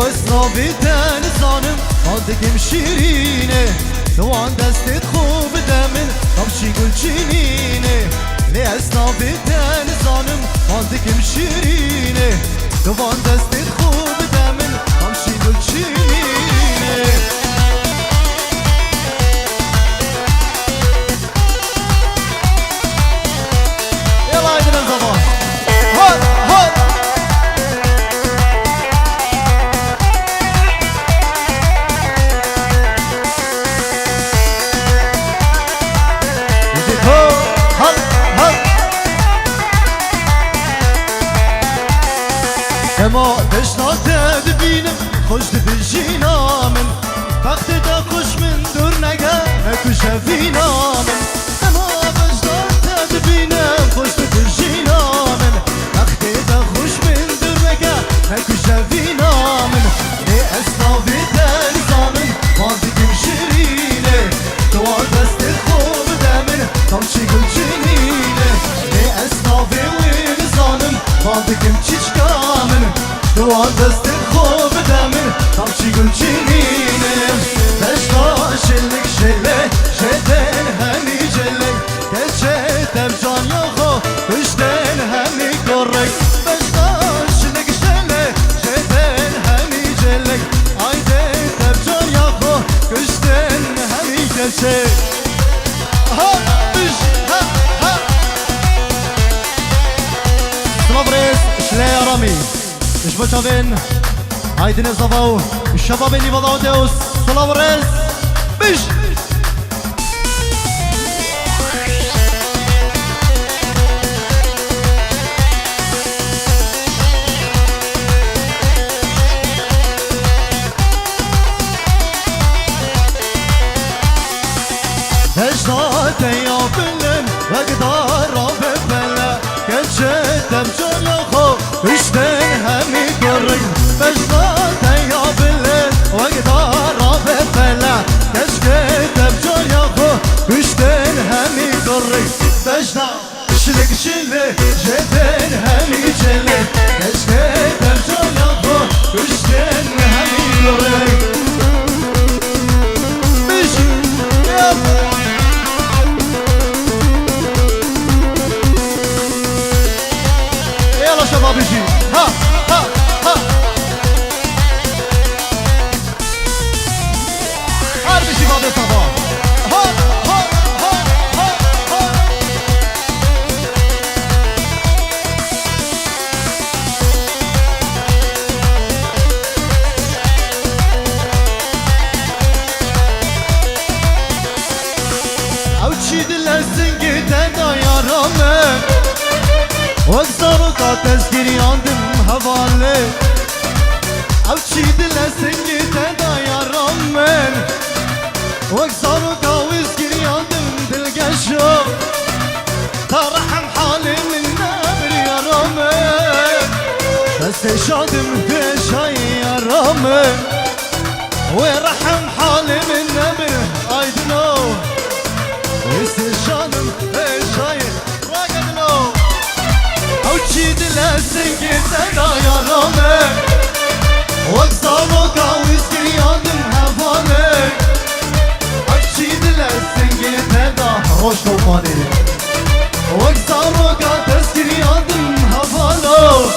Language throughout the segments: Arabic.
واسنابتن زانم عندكم شيرينه دوان دستت خوب دمن طبشي قل جنينه لاسنابتن زانم عندكم شيرينه دوان دستت خوب دمن طبشي قل جنينه يلا عيدنا الزمان هون هون اما دشنا تدبینم خوش دبجینا من وقت دا خوش من دور نگه نکو شفینا من اما دشنا تدبینم خوش دبجینا من وقت دا خوش من دور نگه نکو شفینا من لی اسنافی تلزامن ماندگم شیرینه دوار دست خوب دمن تمشی گل جنینه لی اسنافی ویلزانم ماندگم چیچکامن دوان دست خوب دمن تمشي قل جنينه بشتا شلك شله شتن همي جلك كشتم جان يخو بشتن همي قرك بشتا شلك شله شتن همي جلك عيدتم جان يخو بشتن همي جلك ها بش ها ها صبريس شلي يا رامي مش بتشافين هايدي نصفاو الشباب اللي وضعوا ديوس صلاوريس بش هجنات يا بلن وقدار رافع بلا كل شتم جون يخو اشتن همي قرق بجنات يا بلن وقدار رافع بلا كل شتم جون يخو اشتن همي قرق بجنات شلك شله جتن همي جلك كل شتم جون يخو اشتن همي قرق شباب يجي ها ها ها هارد شباب الصباح ها ها ها ها ها او تشيد السنجي تدا يا رامن وصارك تذكير ياندم هوالي او تشيد لسنجي تدا يا رامن وصارك وذكير ياندم دلقشو ترحم حالي من نابر يا رامن بس شادم دشاي يا رامن ورحم حالي من نابر I don't know بس شادم دشاي راقد لو تشيد لسنجي تدا يا رامن وقصامك ويسكر ياندم هفاني تشيد لسنجي تدا روش طوفاني وقصامك تسكر ياندم هفاني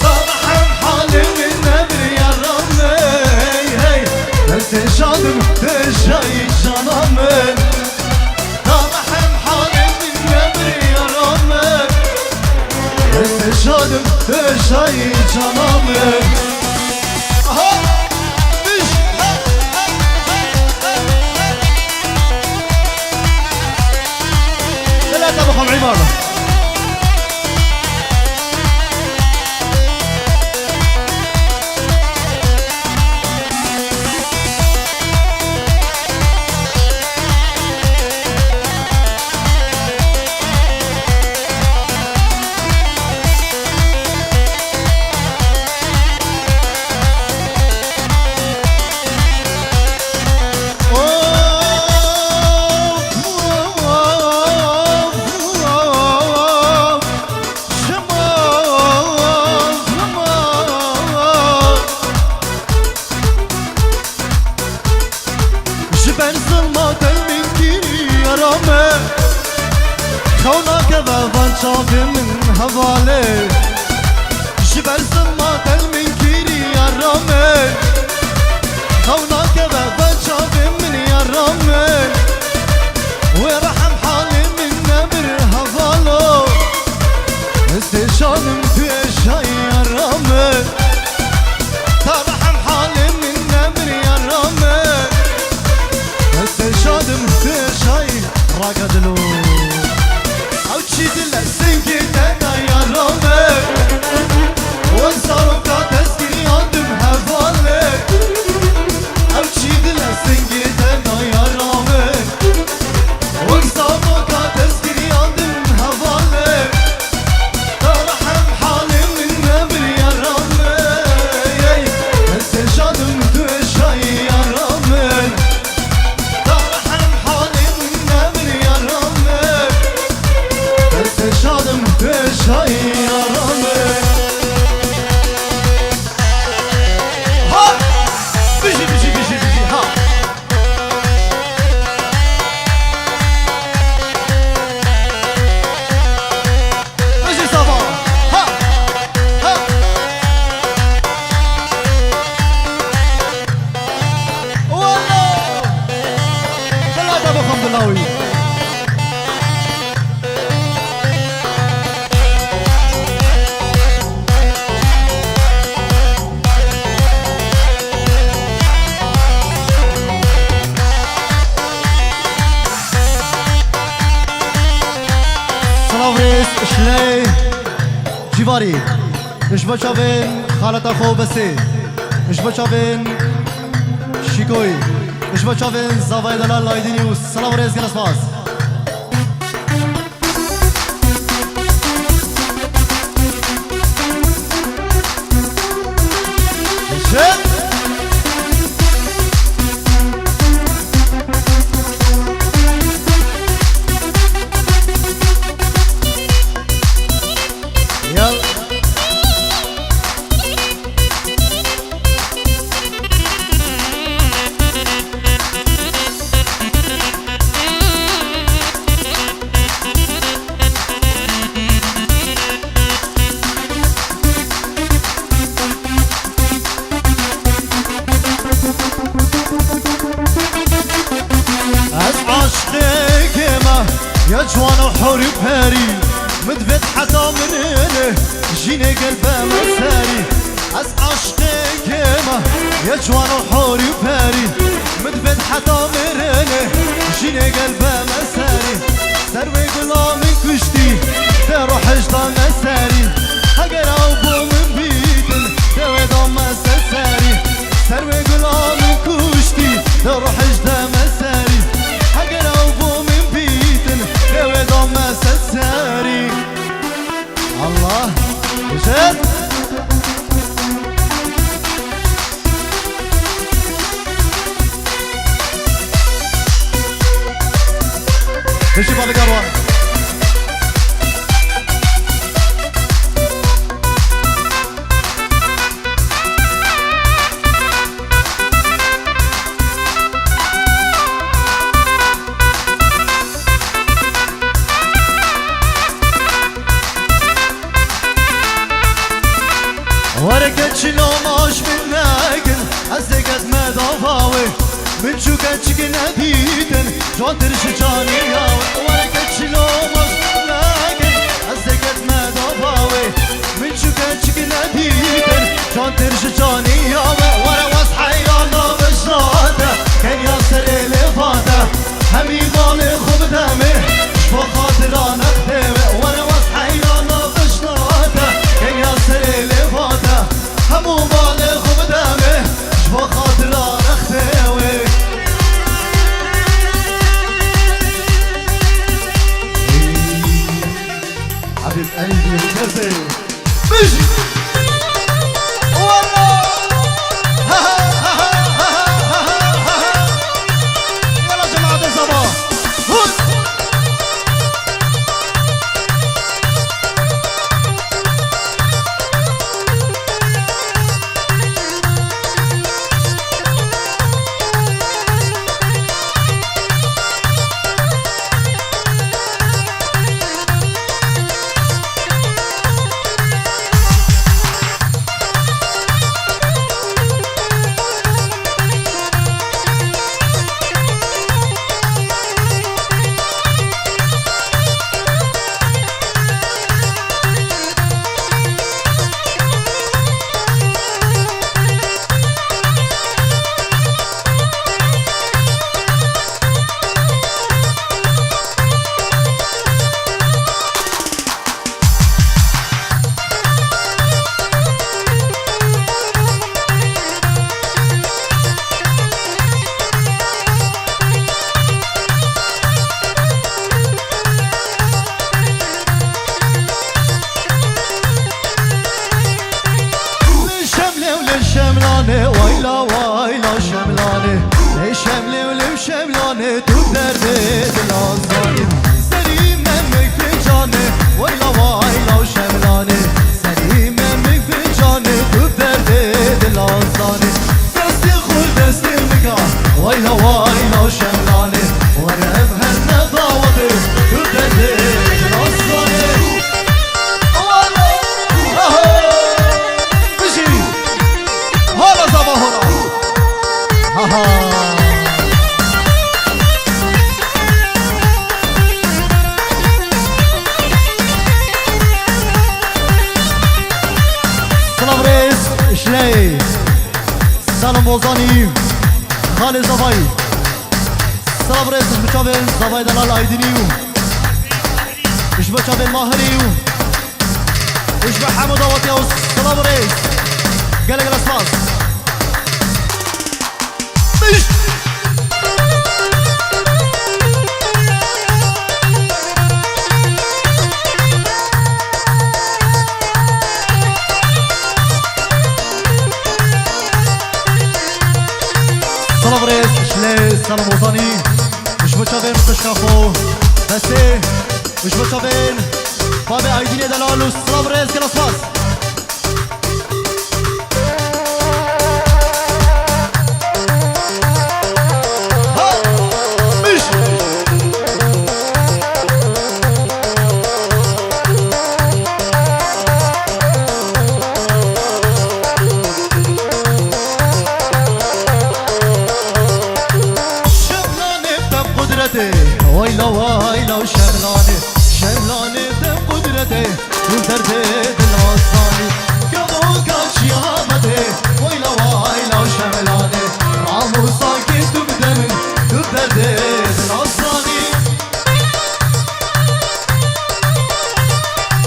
فرحم حالي من نبر يا رامن بس شادم تشاي جانامن فرحم حالي من نبر يا رامن شادم شاي جنامك ها بش لا تبقى العمارة سمات المنكيري يا رامي خوناك بابان شافي من هوالي جبل سمات المنكيري يا رامي خوناك بابان شافي من يا رامي ويرحم حالي من نمر هوالو استشانم في الشاي يا رامي ترحم حالي من نمر يا رامي استشانم في الشاي راقدلو او تشيد السنكي تانا يا رامي وانصارو كاتسكي عندم هفالي او تشيد السنكي تانا يا رامي وانصارو كاتسكي عندم هفالي ترحم حالي من نمر يا رامي استشانم في الشاي يا رامي ترحم حالي من نمر يا رامي استشانم في الشاي يا رامي ها بيجي بيجي بيجي بيجي ها بيجي صبا ها ها والله ثلاثة ابو حمد الله سلام شلي جيفاري مش بشافين خالة أخو بسي مش بشافين شيكوي مش بشافين زافاي دلال لايدي نيوز سلام ريس جلس باس يا جوان وحوري بهاري مدفت حتى من هنا جيني قلبه مساري عشقك ياما يا جوان وحوري بهاري مدفت حتى من هنا جيني قلبه مساري سروي قلا من كشتي تروح اجدا مساري هقر عوبو من بيتن دوي ضم مساري سروي قلا من كشتي تروح اجدا مساري هقر عوبو من بيتن دوي ضم مساري الله جد ماشي بابي قروة ورقة شلو ماش من ناقل أزقت ما ضفاوي من شوكة شكنا ديدن جوان ترش جاني ياوي ورقة شلو ماش من ناقل أزقت ما ضفاوي من شوكة شكنا ديدن جوان ترش جاني ياوي ورا وصحي الله بشراته كان ياسر الفاته همي بالي خوب دمي شفو خاطرانا ختمي ورا وصحي الله بشراته كان ياسر الفاته همو بالي خوب دمي شفو خاطرانا ختمي حبيب قلبي وكفي بيجي والله يلا جماعة الصباح تو درد دل آزانی سری من فنجانه ویلا ویلا و شملانه سری من فنجانه تو درد دل آزانی دستی خود دستی مکان ویلا ویلا و شملانه ورم هر نضاوته تو درد دل آزانی بشی حالا زبا حالا شلي سلام وزاني خالد زباي سلام رئيس مش بتشابين زباي دلال ايدنيو مش بتشابين ماهريو مش بحمد اوتيو سلام رئيس قالك الاسفاس مش سلام رئيس شلي سلام وطني مش بتشابين متشكافو بسي مش بتشابين بابي ايديني دلالو سلام رئيس كلاسفاس ويلا ويلا وشملاني شملاني دم قدرتي ودرتي بالعصاني قبل كاتش يا مدي ويلا ويلا وشملاني عمو ساكت بدمي بدرتي بالعصاني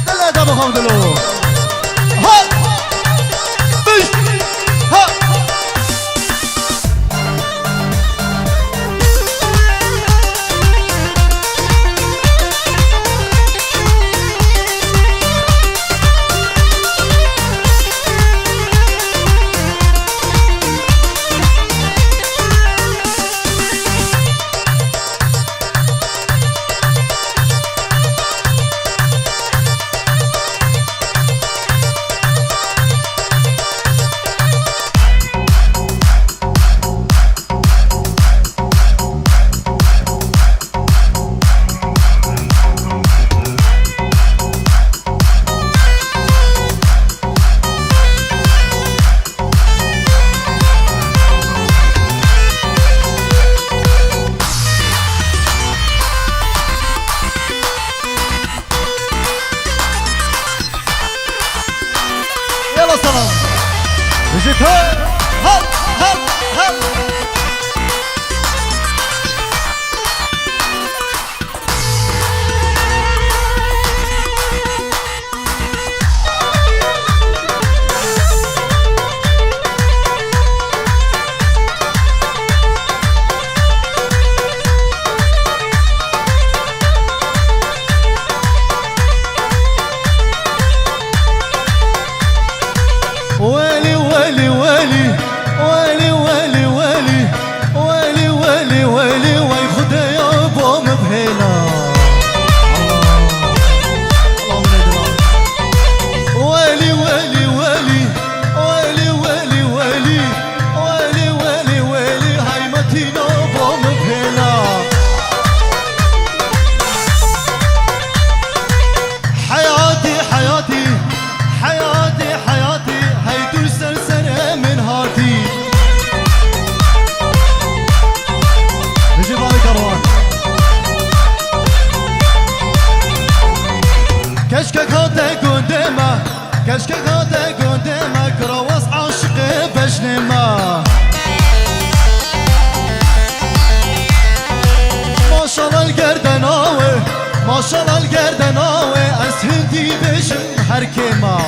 دلا دم خمدلو ها بش ها سلام بجيت هل هل هل ويلي ويلي ويلي ويلي ويلي ويلي ويلي ويلي ويلي وي خدي يا بوم بهيلا ويلي ويلي ويلي ويلي ويلي ويلي ويلي ويلي ويلي هاي متينا بوم بهيلا حياتي حياتي حياتي حياتي هيدو سلسلة من هاتي نجيب على كروان كشكك هاتا قدامه كشكك هاتا قدامه كرواس عاشق بجنمه ما شاء الله القردناوي ما شاء الله القردناوي اسهندي بجم هركمه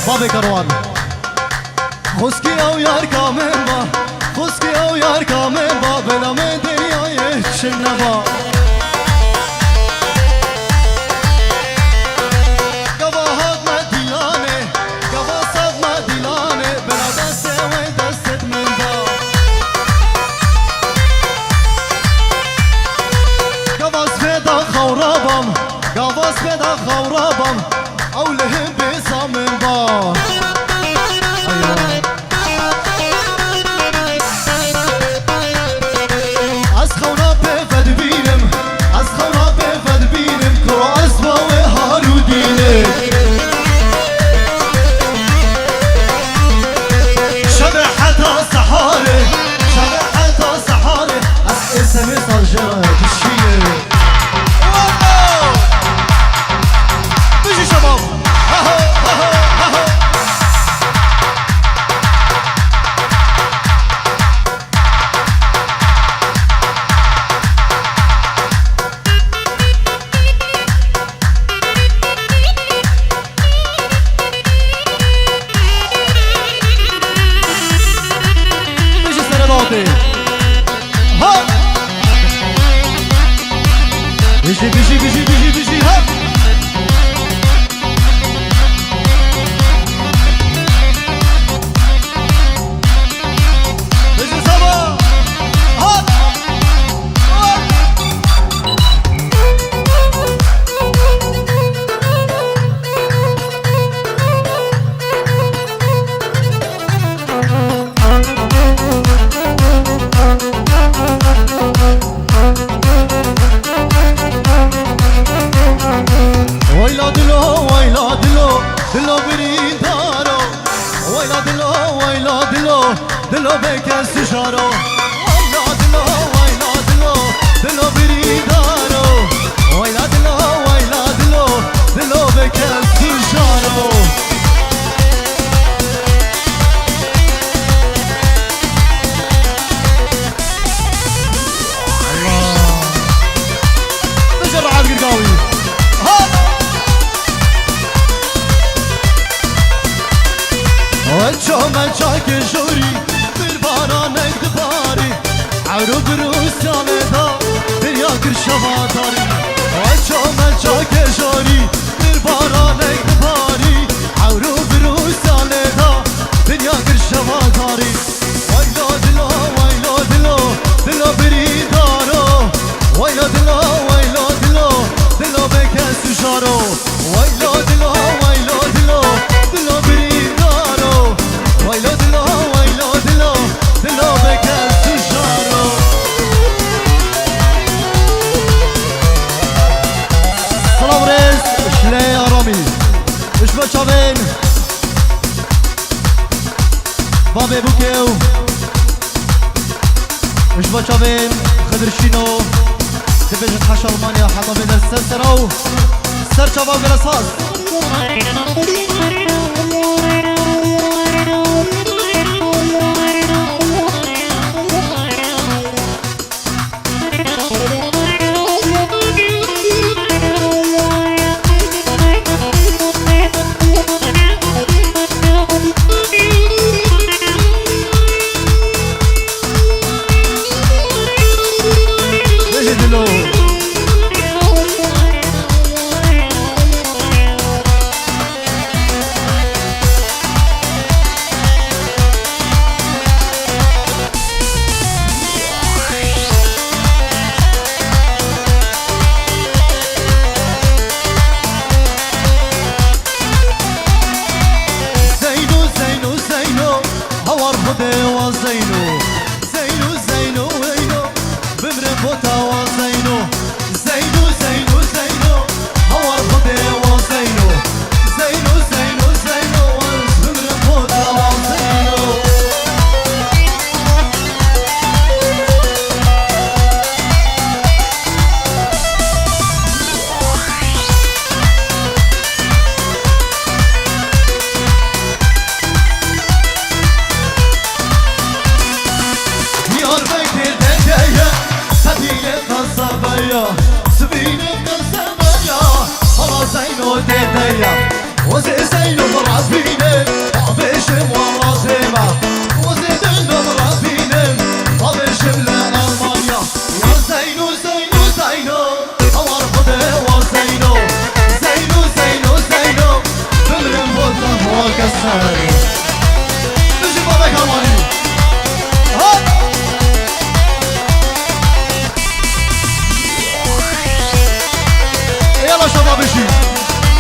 بابی کروان خوسکی او یار کامن با خوسکی او یار کامن با بلام دریای چنبا گواهات مدیانه گواسات مدیانه بلا دست و دستت من با گواس فدا خورابم گواس فدا خورابم اولهم بسامن با از خونا بفد بینم از خونا بفد بینم کرو اسبا و هارو دینه شب حتا سحاره شب حتا سحاره از اسم سالجرا بشیه بشی شباب بشی بشی بشی بشی بشی ها بشی سبا ها ويلا دلو ويلا دلو دلو بريد دارو ويلا دلو ويلا دلو دلو بكس شارو ويلا دلو ويلا دلو دلو بريد دارو ويلا دلو ويلا دلو دلو بكس شارو الله نجرب على القرقاوي وچو من چاک جوری در باران اکدباری عرو بروسیانه دا دریا کرشما داری وچو من چاک جوری در باران اکدباری عرو بروسیانه دا دریا کرشما داری ویلا دلو ویلا دلو دلو بری دارو ویلا دلو ویلا دلو دلو بکس جارو ویلا دلو ویلا دلو دلو بری دارو ويلو دلو ويلو دلو دلو بكاس شارو سلام ريس شلي آرامی اش بچاوین بابي بوكيو اش بچاوین خدرشينو تبجت حش المانيا حطا بين السلسرو سرچا باب الاساس وزي زينو مرافينم طابشم وراسيما وزي دندو مرافينم طابشم لألمانيا يا زينو زينو زينو أوار خده وزينو زينو زينو زينو بمرم بوطن وكسر نجي بابك أماني يلا شباب اشي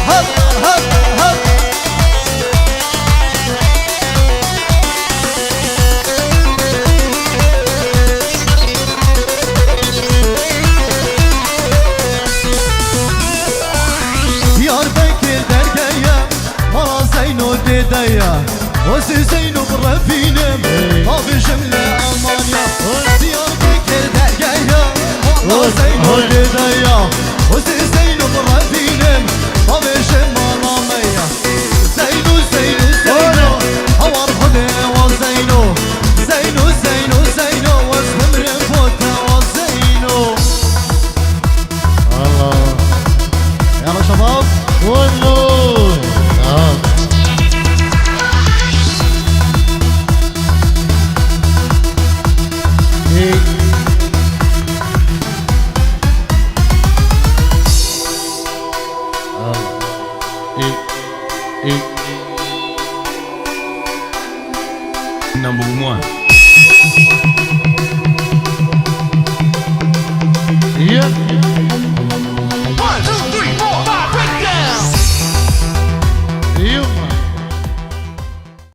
هب هب هب ديار بكر درقية مرا زينو ديدية وزي زينو برفينم طابشم لألمانيا ديار بكر درقية مرا زينو ديدية وزي زينو برفينم طابشم مرامية زينو زينو زينو هوار خده وزينو زينو زينو زينو واسم رفوته وزينو الله يلا شباب والله Number one.